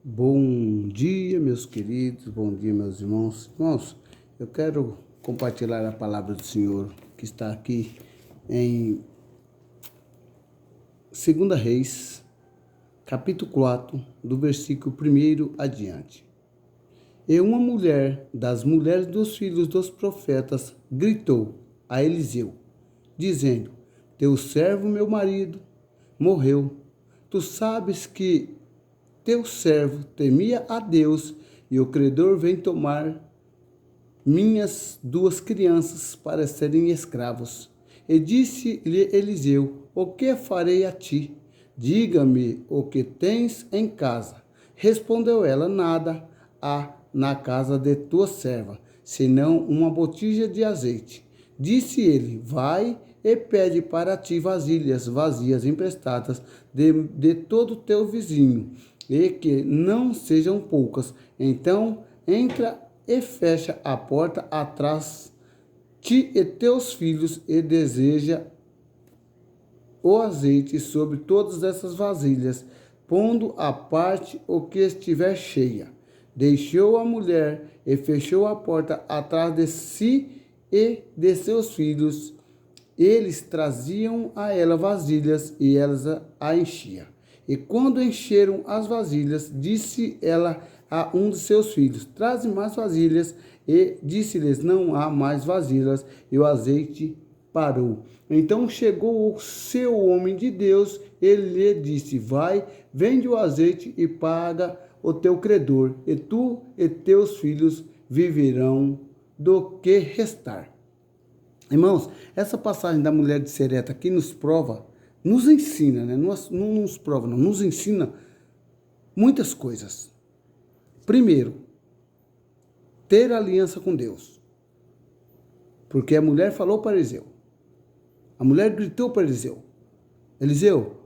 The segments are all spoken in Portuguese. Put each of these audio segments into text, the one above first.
Bom dia, meus queridos, bom dia, meus irmãos. Irmãos, eu quero compartilhar a palavra do Senhor que está aqui em 2 Reis, capítulo 4, do versículo 1 adiante. E uma mulher das mulheres dos filhos dos profetas gritou a Eliseu, dizendo: Teu servo, meu marido, morreu. Tu sabes que teu servo temia a Deus, e o credor vem tomar minhas 2 crianças para serem escravos. E disse-lhe Eliseu: O que farei a ti? Diga-me o que tens em casa. Respondeu ela: Nada há na casa de tua serva, senão uma botija de azeite. Disse ele: Vai e pede para ti vasilhas vazias emprestadas de todo teu vizinho, e que não sejam poucas. Então entra e fecha a porta atrás ti e teus filhos, e deseja o azeite sobre todas essas vasilhas, pondo à parte o que estiver cheia. Deixou a mulher e fechou a porta atrás de si e de seus filhos. Eles traziam a ela vasilhas, e elas a enchia. E quando encheram as vasilhas, disse ela a um de seus filhos: Traze mais vasilhas. E disse-lhes: Não há mais vasilhas. E o azeite parou. Então chegou o seu homem de Deus, ele lhe disse: Vai, vende o azeite e paga o teu credor, e tu e teus filhos viverão do que restar. Irmãos, essa passagem da mulher de Serepta aqui nos prova, nos ensina, né? Não nos prova, não, nos ensina muitas coisas. Primeiro, ter aliança com Deus. Porque a mulher falou para Eliseu. A mulher gritou para Eliseu: Eliseu,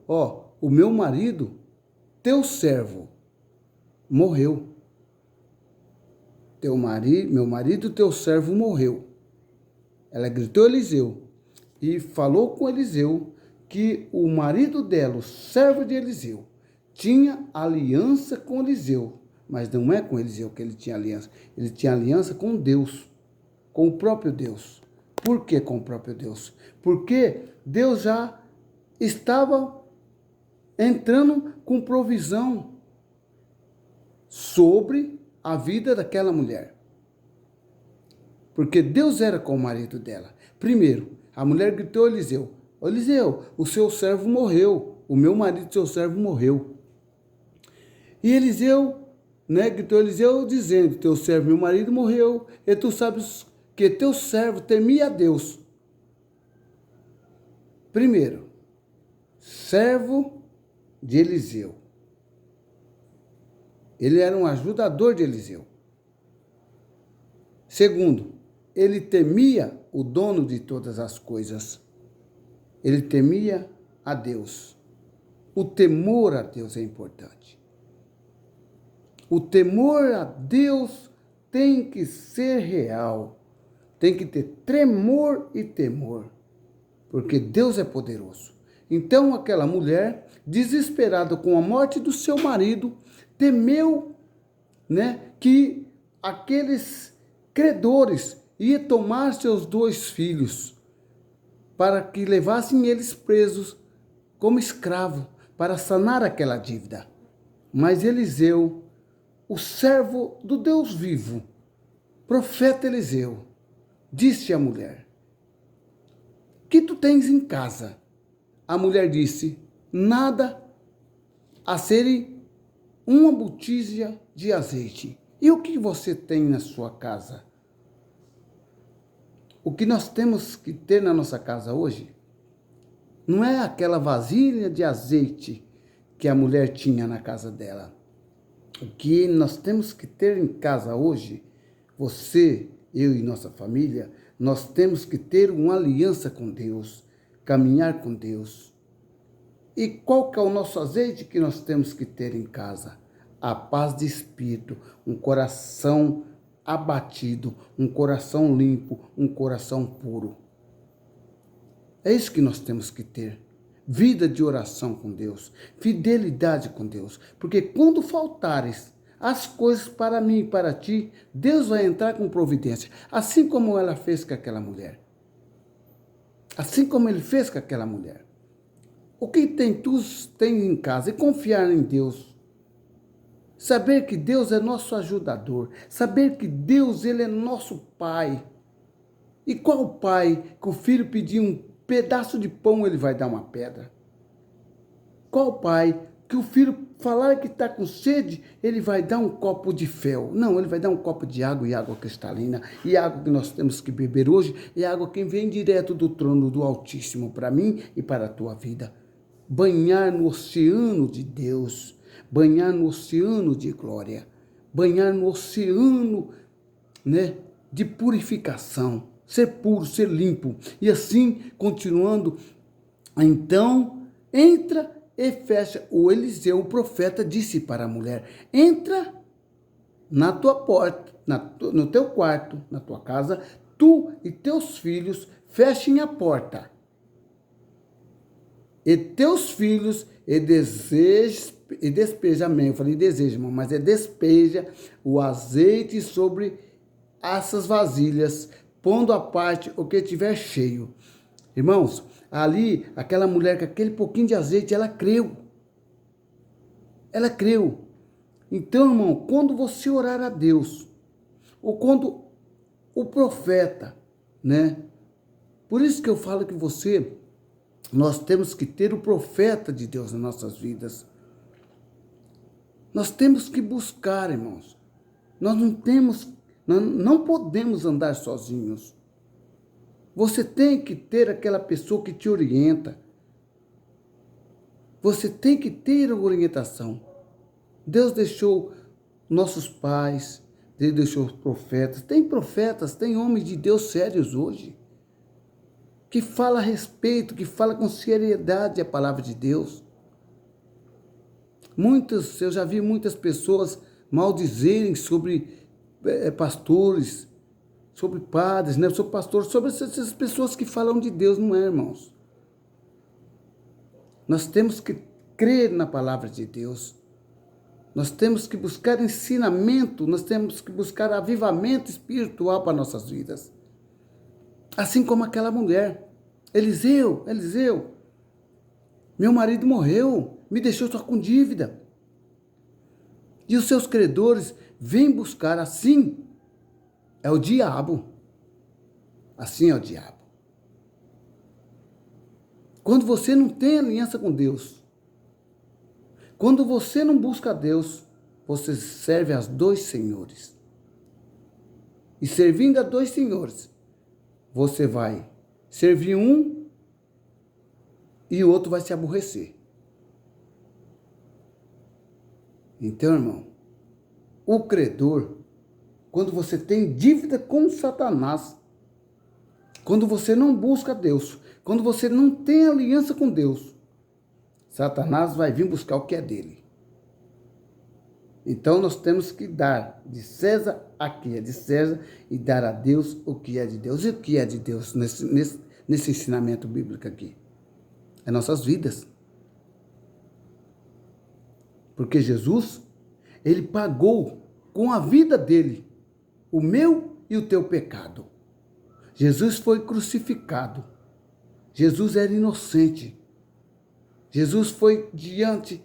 o meu marido, teu servo, morreu. Meu marido, teu servo, morreu. Ela gritou a Eliseu e falou com Eliseu que o marido dela, o servo de Eliseu, tinha aliança com Eliseu. Mas não é com Eliseu que ele tinha aliança. Ele tinha aliança com Deus, com o próprio Deus. Por que com o próprio Deus? Porque Deus já estava entrando com provisão sobre a vida daquela mulher. Porque Deus era com o marido dela. Primeiro, a mulher gritou a Eliseu: Eliseu, o seu servo morreu. O meu marido, seu servo, morreu. E Eliseu, gritou a Eliseu dizendo: Teu servo, meu marido, morreu. E tu sabes que teu servo temia a Deus. Primeiro, servo de Eliseu. Ele era um ajudador de Eliseu. Segundo, ele temia o dono de todas as coisas. Ele temia a Deus. O temor a Deus é importante. O temor a Deus tem que ser real. Tem que ter tremor e temor. Porque Deus é poderoso. Então aquela mulher, desesperada com a morte do seu marido, temeu, que aqueles credores iam tomar seus 2 filhos para que levassem eles presos como escravo para sanar aquela dívida. Mas Eliseu, o servo do Deus vivo, profeta Eliseu, disse à mulher: Que tu tens em casa? A mulher disse: Nada, a ser uma botija de azeite. E o que você tem na sua casa? O que nós temos que ter na nossa casa hoje não é aquela vasilha de azeite que a mulher tinha na casa dela. O que nós temos que ter em casa hoje, você, eu e nossa família, nós temos que ter uma aliança com Deus, caminhar com Deus. E qual que é o nosso azeite que nós temos que ter em casa? A paz de espírito, um coração abatido, um coração limpo, um coração puro. É isso que nós temos que ter. vida de oração com Deus, fidelidade com Deus. Porque quando faltares as coisas para mim e para ti, Deus vai entrar com providência. Assim como ela fez com aquela mulher. Assim como ele fez com aquela mulher. O que tu tem em casa? E confiar em Deus. Saber que Deus é nosso ajudador. Saber que Deus, Ele é nosso Pai. E qual pai que o filho pedir um pedaço de pão, ele vai dar uma pedra? Qual pai que o filho falar que está com sede, ele vai dar um copo de fel? Não, ele vai dar um copo de água e água cristalina. E a água que nós temos que beber hoje é água que vem direto do trono do Altíssimo para mim e para a tua vida. Banhar no oceano de Deus, banhar no oceano de glória, banhar no oceano, né, de purificação, ser puro, ser limpo. E assim, continuando, então, entra e fecha. O Eliseu, o profeta, disse para a mulher: entra na tua porta, no teu quarto, na tua casa, tu e teus filhos, fechem a porta. E teus filhos, e despeja, amém, eu falei deseja, mas é despeja o azeite sobre essas vasilhas, pondo à parte o que tiver cheio. Irmãos, ali, aquela mulher com aquele pouquinho de azeite, ela creu. Ela creu. Então, irmão, quando você orar a Deus, ou quando o profeta, né? Por isso que eu falo que nós temos que ter o profeta de Deus nas nossas vidas. Nós temos que buscar, irmãos. Nós não podemos andar sozinhos. Você tem que ter aquela pessoa que te orienta. Você tem que ter a orientação. Deus deixou nossos pais, Deus deixou os profetas. Tem profetas, tem homens de Deus sérios hoje, que fala a respeito, que fala com seriedade a palavra de Deus. Eu já vi muitas pessoas maldizerem sobre pastores, sobre padres, né, sobre pastores, sobre essas pessoas que falam de Deus, não é, irmãos? Nós temos que crer na palavra de Deus. Nós temos que buscar ensinamento, nós temos que buscar avivamento espiritual para nossas vidas. Assim como aquela mulher. Eliseu, meu marido morreu, me deixou só com dívida. E os seus credores vêm buscar, assim é o diabo. Assim é o diabo. Quando você não tem aliança com Deus, quando você não busca a Deus, você serve a dois senhores. E servindo a dois senhores, você vai servir um e o outro vai se aborrecer. Então, irmão, o credor, quando você tem dívida com Satanás, quando você não busca Deus, quando você não tem aliança com Deus, Satanás vai vir buscar o que é dele. Então nós temos que dar de César a que é de César e dar a Deus o que é de Deus. E o que é de Deus nesse ensinamento bíblico aqui? É nossas vidas. Porque Jesus, ele pagou com a vida dele o meu e o teu pecado. Jesus foi crucificado. Jesus era inocente. Jesus foi diante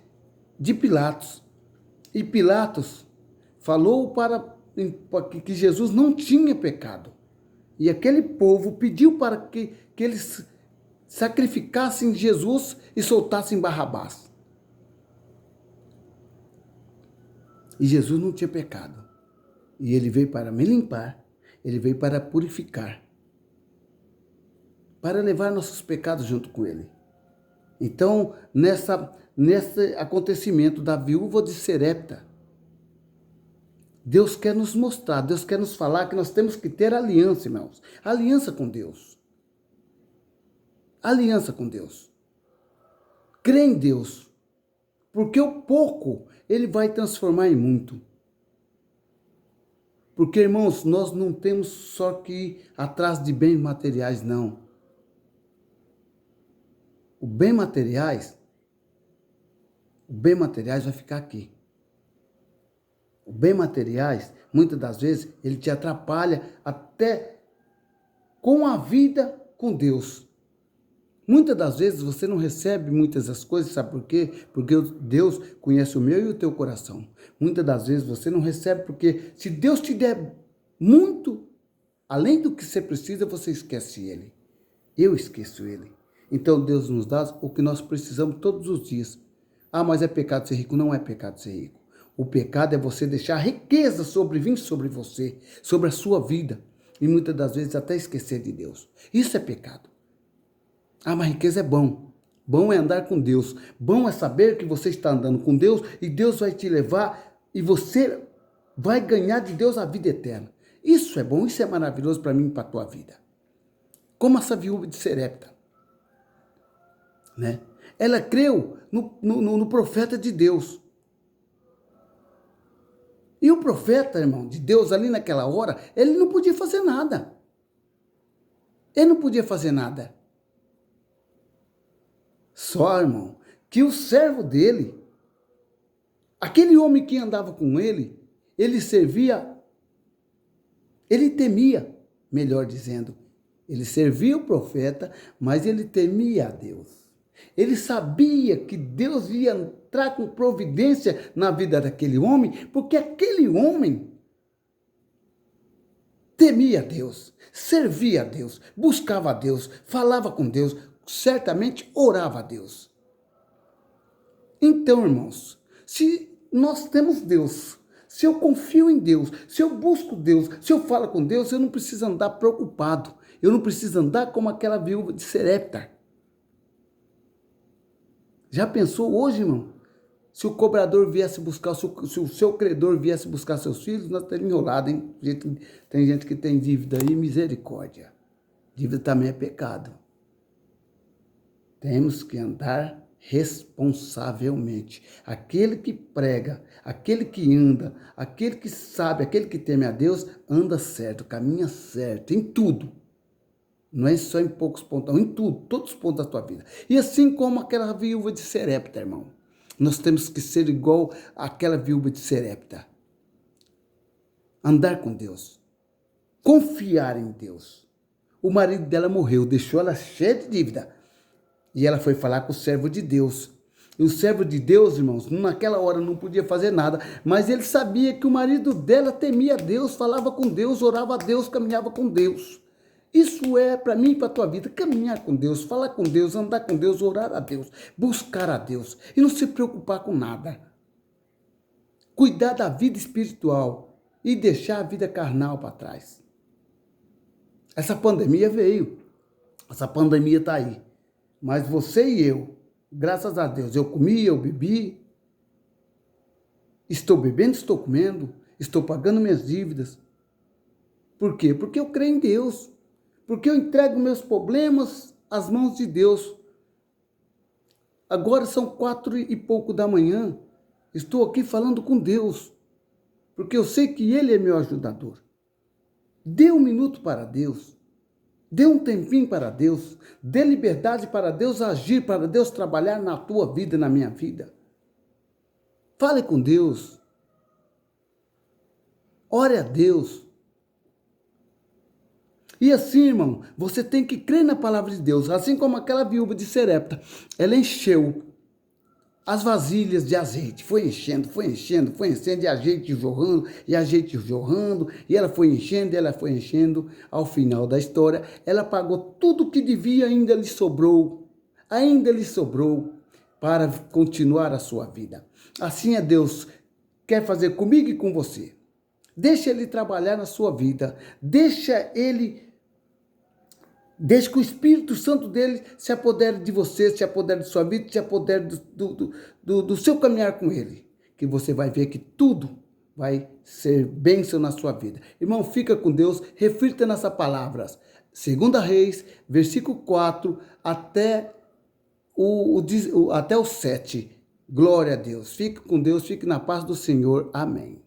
de Pilatos. E Pilatos falou para que Jesus não tinha pecado. E aquele povo pediu para que eles sacrificassem Jesus e soltassem Barrabás. E Jesus não tinha pecado. E ele veio para me limpar, ele veio para purificar, para levar nossos pecados junto com ele. Então, nesse acontecimento da viúva de Serepta, Deus quer nos mostrar, Deus quer nos falar que nós temos que ter aliança, irmãos. Aliança com Deus. Aliança com Deus. Crê em Deus. Porque o pouco, ele vai transformar em muito. Porque, irmãos, nós não temos só que ir atrás de bens materiais, não. O bem materiais vai ficar aqui. O bem materiais, muitas das vezes, ele te atrapalha até com a vida com Deus. Muitas das vezes você não recebe muitas das coisas, sabe por quê? Porque Deus conhece o meu e o teu coração. Muitas das vezes você não recebe porque se Deus te der muito, além do que você precisa, você esquece Ele. Eu esqueço Ele. Então Deus nos dá o que nós precisamos todos os dias. Ah, mas é pecado ser rico? Não é pecado ser rico. O pecado é você deixar a riqueza vir sobre você, sobre a sua vida. E muitas das vezes até esquecer de Deus. Isso é pecado. Ah, mas riqueza é bom. Bom é andar com Deus. Bom é saber que você está andando com Deus e Deus vai te levar e você vai ganhar de Deus a vida eterna. Isso é bom, isso é maravilhoso para mim e para a tua vida. Como essa viúva de Serepta, né? Ela creu no profeta de Deus. E o profeta, irmão, de Deus ali naquela hora, ele não podia fazer nada. Ele não podia fazer nada. Só, irmão, que o servo dele, aquele homem que andava com ele, ele servia, ele temia, melhor dizendo, ele servia o profeta, mas ele temia a Deus. Ele sabia que Deus ia entrar com providência na vida daquele homem, porque aquele homem temia a Deus, servia a Deus, buscava a Deus, falava com Deus, certamente orava a Deus. Então, irmãos, se nós temos Deus, se eu confio em Deus, se eu busco Deus, se eu falo com Deus, eu não preciso andar preocupado, eu não preciso andar como aquela viúva de Serepta. Já pensou hoje, irmão? Se o cobrador viesse buscar, se o seu credor viesse buscar seus filhos, nós teríamos enrolado, hein? Tem gente que tem dívida aí, misericórdia. Dívida também é pecado. Temos que andar responsavelmente. Aquele que prega, aquele que anda, aquele que sabe, aquele que teme a Deus, anda certo, caminha certo, em tudo. Não é só em poucos pontos, não, em tudo, todos os pontos da tua vida. E assim como aquela viúva de Serepta, irmão. Nós temos que ser igual àquela viúva de Serepta. Andar com Deus. Confiar em Deus. O marido dela morreu, deixou ela cheia de dívida. E ela foi falar com o servo de Deus. E o servo de Deus, irmãos, naquela hora não podia fazer nada, mas ele sabia que o marido dela temia a Deus, falava com Deus, orava a Deus, caminhava com Deus. Isso é para mim e para a tua vida, caminhar com Deus, falar com Deus, andar com Deus, orar a Deus, buscar a Deus e não se preocupar com nada. Cuidar da vida espiritual e deixar a vida carnal para trás. Essa pandemia veio, essa pandemia está aí, mas você e eu, graças a Deus, eu comi, eu bebi, estou bebendo, estou comendo, estou pagando minhas dívidas. Por quê? Porque eu creio em Deus. Porque eu entrego meus problemas às mãos de Deus. Agora são 4 e pouco da manhã. Estou aqui falando com Deus. Porque eu sei que Ele é meu ajudador. Dê um minuto para Deus. Dê um tempinho para Deus. Dê liberdade para Deus agir, para Deus trabalhar na tua vida, na minha vida. Fale com Deus. Ore a Deus. E assim, irmão, você tem que crer na palavra de Deus. Assim como aquela viúva de Serepta, ela encheu as vasilhas de azeite. Foi enchendo, e azeite jorrando, e ela foi enchendo. Ao final da história, ela pagou tudo que devia, ainda lhe sobrou para continuar a sua vida. Assim é Deus, quer fazer comigo e com você. Deixa Ele trabalhar na sua vida. Deixa que o Espírito Santo dele se apodere de você, se apodere de sua vida, se apodere do seu caminhar com Ele. Que você vai ver que tudo vai ser bênção na sua vida. Irmão, fica com Deus, reflita nessas palavras. 2 Reis, versículo 4, até o 7. Glória a Deus. Fique com Deus, fique na paz do Senhor. Amém.